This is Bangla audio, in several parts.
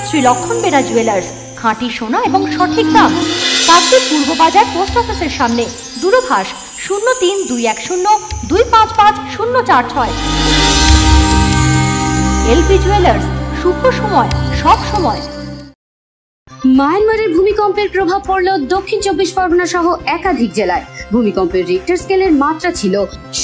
শ্রী লক্ষণ বেরা জুয়েলার্স, খাঁটি সোনা এবং সঠিক দাম। কাকদ্বীপ পূর্ব বাজার পোস্ট অফিসের সামনে। দূরভাষ 03-210-255-046। এলপি জুয়েলার্স, শুভ সময় সব সময়। মায়ানমারের ভূমিকম্পের প্রভাব পড়ল দক্ষিণ 24 পরগনা সহ একাধিক জেলায়। ভূমিকম্পের রিক্টার স্কেলের মাত্রা ছিল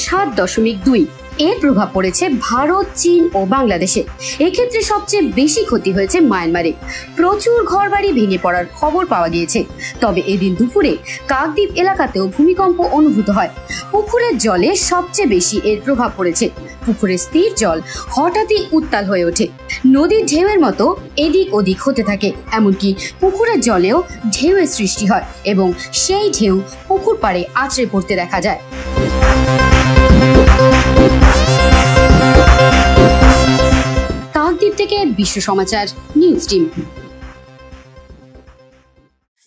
7.2। এর প্রভাব পড়েছে ভারত, চীন ও বাংলাদেশে। এক্ষেত্রে সবচেয়ে বেশি ক্ষতি হয়েছে মায়ানমারে। প্রচুর ঘরবাড়ি ভেঙে পড়ার খবর পাওয়া গিয়েছে। তবে এদিন দুপুরে কাকদ্বীপ এলাকাতেও ভূমিকম্প অনুভূত হয়। পুকুরের জলে সবচেয়ে বেশি এর প্রভাব পড়েছে। পুকুরের স্থির জল হঠাৎই উত্তাল হয়ে ওঠে। নদীর ঢেউয়ের মতো এদিক ওদিক হতে থাকে। এমনকি পুকুরের জলেও ঢেউয়ের সৃষ্টি হয় এবং সেই ঢেউ পুকুর পাড়ে আছড়ে পড়তে দেখা যায়। কাকদ্বীপ থেকে Biswa Samachar news team.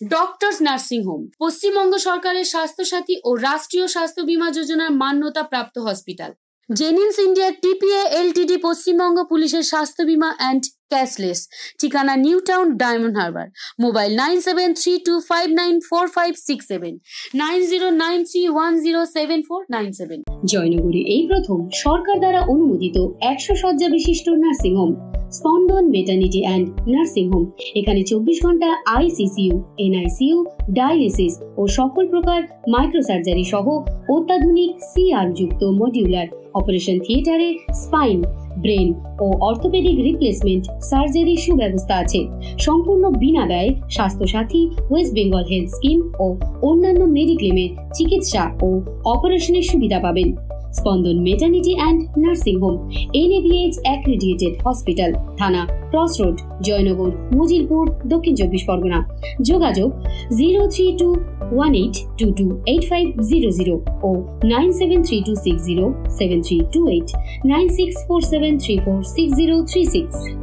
Doctors nursing home Paschimbanga সরকারের স্বাস্থ্যসাথী ও রাষ্ট্রীয় স্বাস্থ্য বীমা যোজনার মান্যতা প্রাপ্ত hospital. Genins India TPA LTD Paschimbanga পুলিশের স্বাস্থ্য বীমা অ্যান্ড ক্যাশলেস। ঠিকানা নিউ টাউন, ডায়মন্ড হারবার। মোবাইল 9732594567, 9093107497। জয়নগরে এই প্রথম সরকার দ্বারা অনুমোদিত 100 শয্যা বিশিষ্ট nursing home Spandan maternity and nursing home. এখানে 24 ঘন্টা আইসিসিইউ, এনআইসিইউ, ডায়ালিসিস ও সকল প্রকার মাইক্রোসার্জারি সহ অত্যাধুনিক সিআর যুক্ত মডিউলার অপারেশন থিয়েটারে স্পাইন, ব্রেন ও অর্থোপেডিক রিপ্লেসমেন্ট সার্জারির সুব্যবস্থা আছে। সম্পূর্ণ বিনা ব্যয় Swasthya Sathi, West Bengal health scheme ও অন্যান্য মেডিক্লেমের চিকিৎসা ও অপারেশনের সুবিধা পাবেন। Spandan maternity and nursing home NABH accredited hospital. থানা ক্রস রোড, জয়নগর, মজিলপুর, দক্ষিণ 24 পরগনা। যোগাযোগ 03218228500 ও 9732607328, 9647346036।